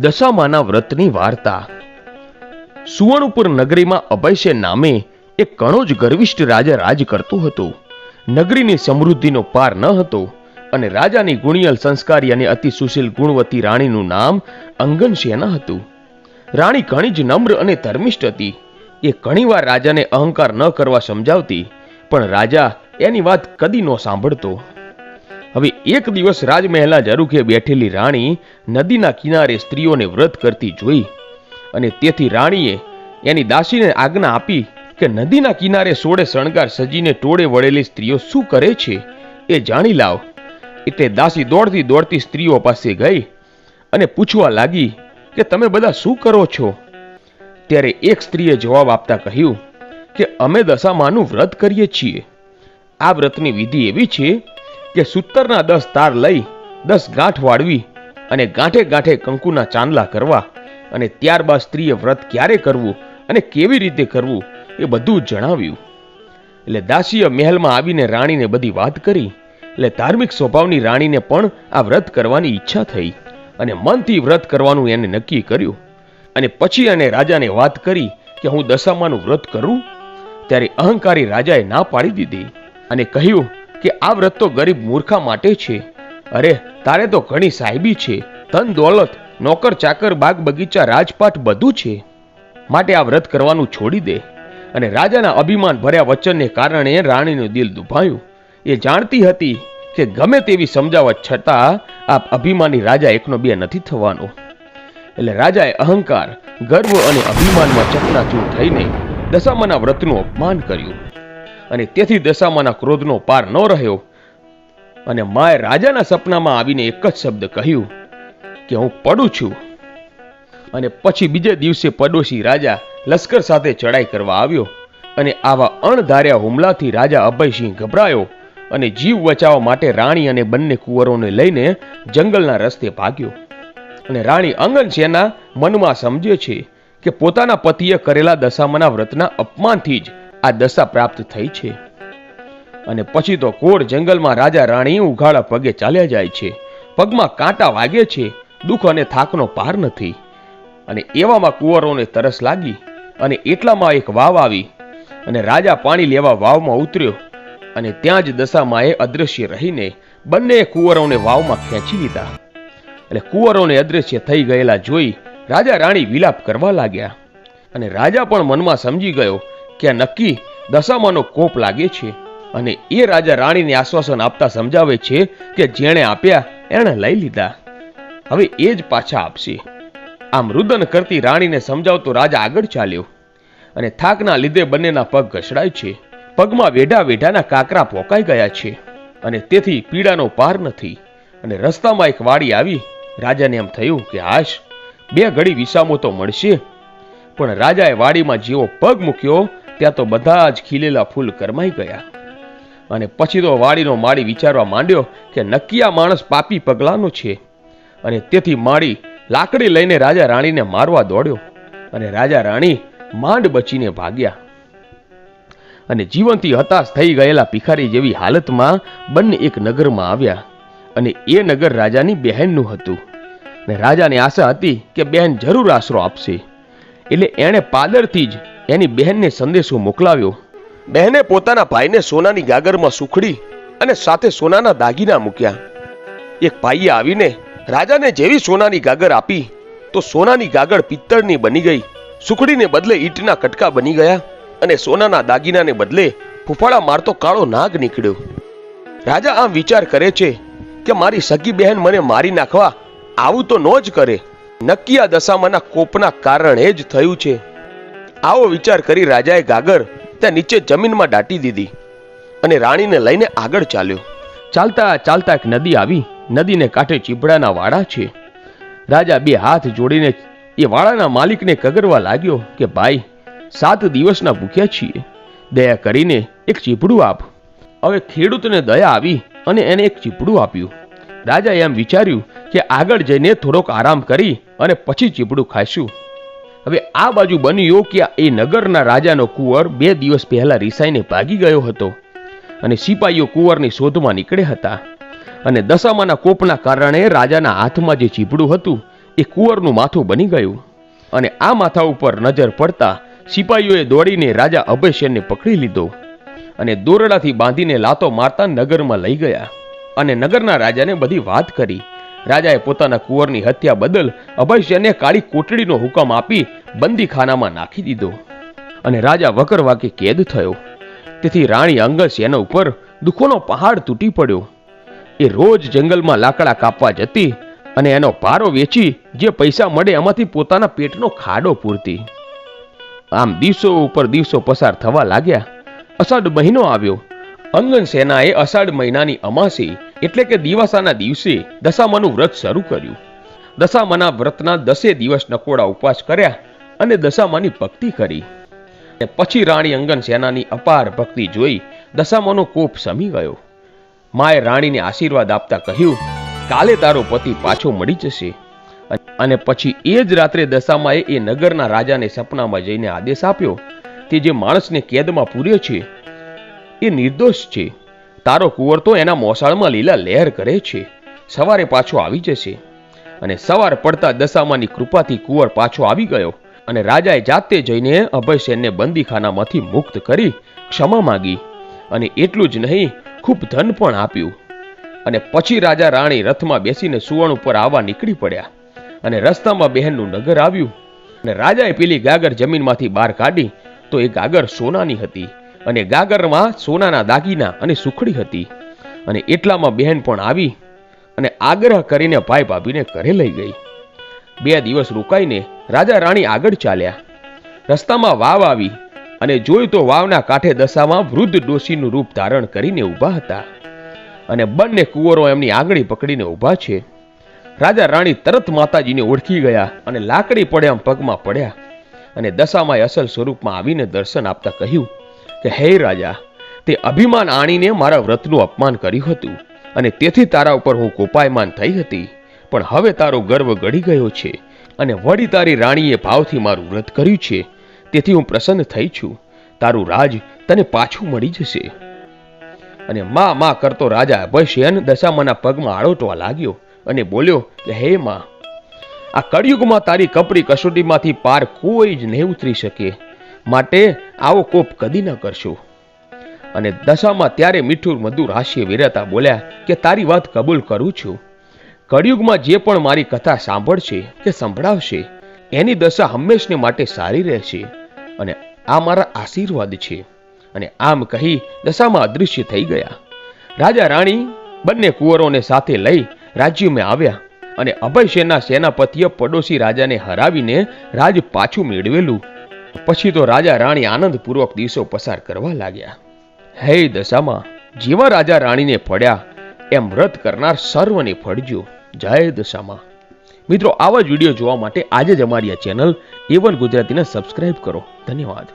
દશામાના વ્રતની વાર્તા. સુવર્ણપુર નગરીમાં અભયસેન નામે એક ઘણો જ ગર્વિષ્ઠ રાજા રાજ કરતો હતો. નગરીની સમૃદ્ધિનો પાર ન હતો અને રાજાની ગુણિયલ સંસ્કારી અને અતિ સુશીલ ગુણવતી રાણીનું નામ અંગનસેના હતું. રાણી ઘણી જ નમ્ર અને ધર્મિષ્ઠ હતી. એ ઘણીવાર રાજાને અહંકાર ન કરવા સમજાવતી, પણ રાજા એની વાત કદી ન સાંભળતો. હવે એક દિવસ રાજમહેલના ઝરૂખે બેઠેલી રાણી નદીના કિનારે સ્ત્રીઓને વ્રત કરતી જોઈ અને તેથી રાણીએ એની દાસીને આજ્ઞા આપી કે નદીના કિનારે સોળે શણગાર સજીને ટોળે વળેલી સ્ત્રીઓ શું કરે છે એ જાણી લાવ. એટલે દાસી દોડતી દોડતી સ્ત્રીઓ પાસે ગઈ અને પૂછવા લાગી કે તમે બધા શું કરો છો? ત્યારે એક સ્ત્રીએ જવાબ આપતા કહ્યું કે અમે દશામાનું વ્રત કરીએ છીએ. આ વ્રતની વિધિ એવી છે કે સૂતરના 10 તાર લઈ 10 ગાંઠ વાળવી અને ગાંઠે ગાંઠે કંકુના ચાંદલા કરવા અને ત્યારબાદ સ્ત્રીએ વ્રત ક્યારે કરવું અને કેવી રીતે કરવું એ બધું જણાવ્યું. એટલે દાસીએ મહેલમાં આવીને રાણીને બધી વાત કરી. એટલે ધાર્મિક સ્વભાવની રાણીને પણ આ વ્રત કરવાની ઈચ્છા થઈ અને મનથી વ્રત કરવાનું એને નક્કી કર્યું. અને પછી એને રાજાને વાત કરી કે હું દશામાનું વ્રત કરું. ત્યારે અહંકારી રાજાએ ના પાડી દીધી અને કહ્યું કે આ વ્રત તો ગરીબ મૂર્ખા માટે છે. અરે તારે તો ઘણી સાહેબી છે, ધન દોલત, નોકર ચાકર, બાગ બગીચા, રાજપાટ બધું છે, માટે આ વ્રત કરવાનું છોડી દે. અને રાજાના અભિમાન ભર્યા વચનને કારણે રાણીનું દિલ દુભાયું. એ જાણતી હતી કે ગમે તેવી સમજાવટ છતાં આ અભિમાની રાજા એકનો બે નથી થવાનો. એટલે રાજાએ અહંકાર, ગર્વ અને અભિમાનમાં ચકનાચૂર થઈને દશામાના વ્રતનું અપમાન કર્યું. અને તેથી દશામાના ક્રોધનો પાર ન રહ્યો અને માએ રાજાના સપનામાં આવીને એક જ શબ્દ કહ્યું કે હું પડું છું. અને પછી બીજે દિવસે પડોશી રાજા લશ્કર સાથે ચડાઈ કરવા આવ્યો અને આવા અણધાર્યા હુમલાથી રાજા અભયસિંહ ગભરાયો અને જીવ બચાવવા માટે રાણી અને બંને કુંવરોને લઈને જંગલના રસ્તે ભાગ્યો. અને રાણી અંગનસેના મનમાં સમજે છે કે પોતાના પતિએ કરેલા દશામાના વ્રતના અપમાનથી જ આ દશા પ્રાપ્ત થઈ છે. અને પછી તો કોર જંગલમાં રાજા રાણી ઉઘાડા પગે ચાલ્યા જાય છે. પગમાં કાંટા વાગે છે, દુઃખ અને થાકનો પાર નથી. અને એવામાં કુંવરોને તરસ લાગી અને એટલામાં એક વાવ આવી અને રાજા પાણી લેવા વાવમાં ઉતર્યો અને ત્યાં જ દશામાએ અદૃશ્ય રહીને બંને કુંવરોને વાવમાં ખેંચી લીધા. એટલે કુંવરોને અદૃશ્ય થઈ ગયેલા જોઈ રાજા રાણી વિલાપ કરવા લાગ્યા. અને રાજા પણ મનમાં સમજી ગયો કે આ નક્કી દશામાનો કોપ લાગે છે. અને એ રાજા રાણીને આશ્વાસન આપતા સમજાવે છે કે જેણે આપ્યા એણે લઈ લીધા, હવે એ જ પાછા આપશે. આમ રુદન કરતી રાણીને સમજાવતો રાજા આગળ ચાલ્યો અને થાકના લીધે બંનેના પગ ઘસડાય છે. પગમાં વેઢા વેઢાના કાકરા પોકાઈ ગયા છે અને તેથી પીડાનો પાર નથી. અને રસ્તામાં એક વાડી આવી. રાજાને એમ થયું કે હાશ, 2 ઘડી વિસામો તો મળશે. પણ રાજાએ વાડીમાં જેવો પગ મૂક્યો ત્યાં તો બધા જ ખીલેલા ફૂલ કરમાઈ ગયા. અને પછી તો વાડીનો માળી વિચારવા માંડ્યો કે નક્કી આ માણસ પાપી પગલાનો છે. અને તેથી માળી લાકડી લઈને રાજા રાણીને મારવા દોડ્યો અને રાજા રાણી માંડ બચીને ભાગ્યા. અને જીવનથી હતાશ થઈ ગયેલા ભિખારી જેવી હાલતમાં બંને એક નગરમાં આવ્યા. અને એ નગર રાજાની બહેનનું હતું. ને રાજાને આશા હતી કે બહેન જરૂર આશરો આપશે. એટલે એણે પાદરથી જ એની બહેનને સંદેશો મોકલાવ્યો. બહેને પોતાના ભાઈને સોનાની ગાગરમાં સુખડી અને સાથે સોનાના દાગીના મૂક્યા. એક ભાઈએ આવીને રાજાને જેવી સોનાની ગાગર આપી તો સોનાની ગાગર પિત્તળની બની ગઈ, સુખડીને બદલે ઈંટના કટકા બની ગયા અને સોનાના દાગીનાને બદલે ફૂફાડા મારતો કાળો નાગ નીકળ્યો. રાજા આમ વિચાર કરે છે કે મારી સગી બહેન મને મારી નાખવા આવું તો ન જ કરે, નક્કી આ દશામાના કોપના કારણે જ થયું છે. આવો વિચાર કરી રાજાએ ગાગર ત્યાં નીચે જમીનમાં દાટી દીધી અને રાણીને લઈને આગળ ચાલ્યો. ચાલતા ચાલતા એક નદી આવી. નદીને કાંઠે ચીભડાના વાડા છે. રાજા 2 હાથ જોડીને એ વાડાના માલિકને કગરવા લાગ્યો કે ભાઈ, 7 દિવસના ભૂખ્યા છીએ, દયા કરીને એક ચીભડું આપ. હવે ખેડૂતને દયા આવી અને એને એક ચીભડું આપ્યું. રાજાએ એમ વિચાર્યું કે આગળ જઈને થોડોક આરામ કરી અને પછી ચીભડું ખાઈશું. હવે આ બાજુ બન્યું કે એ નગરના રાજાનો કુંવર 2 દિવસ પહેલા રિસાઈને ભાગી ગયો હતો અને સિપાહીઓ કુંવરની શોધમાં નીકળ્યા હતા. અને દશામાના કોપના કારણે રાજાના હાથમાં જે ચીભડું હતું એ કુંવરનું માથું બની ગયું અને આ માથા ઉપર નજર પડતા સિપાહીઓએ દોડીને રાજા અભયસેનને પકડી લીધો અને દોરડાથી બાંધીને લાતો મારતા નગરમાં લઈ ગયા અને નગરના રાજાને બધી વાત કરી. રાજાએ પોતાના કુંવરની હત્યા બદલ અભયસેનને કાળી કોટડીનો હુકમ આપી બંદીખાનામાં નાખી દીધો અને રાજા વકરવાકે કેદ થયો. તેથી રાણી અંગસેના ઉપર દુઃખોનો પહાડ તૂટી પડ્યો. એ રોજ જંગલમાં લાકડા કાપવા જતી અને એનો ભારો વેચી જે પૈસા મળે એમાંથી પોતાના પેટનો ખાડો પૂરતી. આમ દિવસો ઉપર દિવસો પસાર થવા લાગ્યા. અષાઢ મહિનો આવ્યો. અંગસેનાએ અષાઢ મહિનાની અમાસી એટલે કે દિવાસાના દિવસે દશામાનું વ્રત શરૂ કર્યું. દશામાના વ્રતના 10 દિવસ નકોડા ઉપવાસ કર્યા અને દશામાની ભક્તિ કરી. પછી રાણી અંગસેનાની અપાર ભક્તિ જોઈ દશામાનો કોપ શમી ગયો. માએ રાણીને આશીર્વાદ આપતા કહ્યું, કાલે તારો પતિ પાછો મળી જશે. અને પછી એ જ રાત્રે દશામાએ એ નગરના રાજાને સપનામાં જઈને આદેશ આપ્યો, તે જે માણસને કેદમાં પૂર્યો છે એ નિર્દોષ છે. તારો કુંવર તો એના મોસાળમાં લીલા લહેર કરે છે. સવારે પાછો આવી જશે. અને સવાર પડતા દશામાની કૃપાથી કુંવર પાછો આવી ગયો અને રાજાએ જાતે જઈને અભયસેનને બંદીખાનામાંથી મુક્ત કરી ક્ષમા માંગી અને એટલું જ નહીં, ખૂબ ધન પણ આપ્યું. અને પછી રાજા રાણી રથમાં બેસીને સુવર્ણ ઉપર આવવા નીકળી પડ્યા અને રસ્તામાં બહેનનું નગર આવ્યું અને રાજાએ પેલી ગાગર જમીનમાંથી બહાર કાઢી તો એ ગાગર સોનાની હતી અને ગાગરમાં સોનાના દાગીના અને સુખડી હતી. અને એટલામાં બહેન પણ આવી અને આગ્રહ કરીને ભાઈ ભાભીને ઘરે લઈ ગઈ. 2 દિવસ રોકાઈને રાજા રાણી આગળ ચાલ્યા. રસ્તામાં વાવ આવી અને જોયું તો વાવના કાંઠે દશામાં વૃદ્ધ ડોશીનું રૂપ ધારણ કરીને ઊભા હતા અને બંને કુંવરો એમની આંગળી પકડીને ઊભા છે. રાજા રાણી તરત માતાજીને ઓળખી ગયા અને લાકડી પડે આમ પગમાં પડ્યા અને દશામાએ અસલ સ્વરૂપમાં આવીને દર્શન આપતા કહ્યું કે હે રાજા, તે અભિમાન આણીને મારા વ્રતનું અપમાન કર્યું હતું અને તેથી તારા ઉપર હું કોપાયમાન થઈ હતી. પણ હવે તારો ગર્વ ગળી ગયો છે અને વળી તારી રાણીએ ભાવથી મારું વ્રત કર્યું છે, તેથી હું પ્રસન્ન થઈ છું. તારું રાજ તને પાછું મળી જશે. અને માં કરતો રાજા અભયસેન દશામાના પગમાં આળોટવા લાગ્યો અને બોલ્યો કે હે માં, આ કળિયુગમાં તારી કપરી કસોટીમાંથી પાર કોઈ જ નહીં ઉતરી શકે, માટે આવો કોપ કદી ન કરશો. અને દશામાં ત્યારે મીઠું મધુર હાસ્ય વિરતા બોલ્યા કે તારી વાત કબૂલ કરું છું. કળિયુગમાં જે પણ મારી કથા સાંભળશે કે સંભળાવશે એની દશા હંમેશને માટે સારી રહેશે અને આ મારા આશીર્વાદ છે. અને આમ કહી દશામાં અદૃશ્ય થઈ ગયા. રાજા રાણી બંને કુંવરોને સાથે લઈ રાજ્યમાં આવ્યા અને અભયસેનના સેનાપતિએ પડોશી રાજાને હરાવીને રાજ પાછું મેળવેલું. પછી તો રાજા રાણી આનંદપૂર્વક દિવસો પસાર કરવા લાગ્યા. હે દશામાં, જેવા રાજા રાણીને ફળ્યા એમ વ્રત કરનાર સર્વને ફળજો. જય દશામાં. મિત્રો, આવા જ વિડીયો જોવા માટે આજે જ અમારી આ ચેનલ A1 ગુજરાતીને સબસ્ક્રાઇબ કરો. ધન્યવાદ.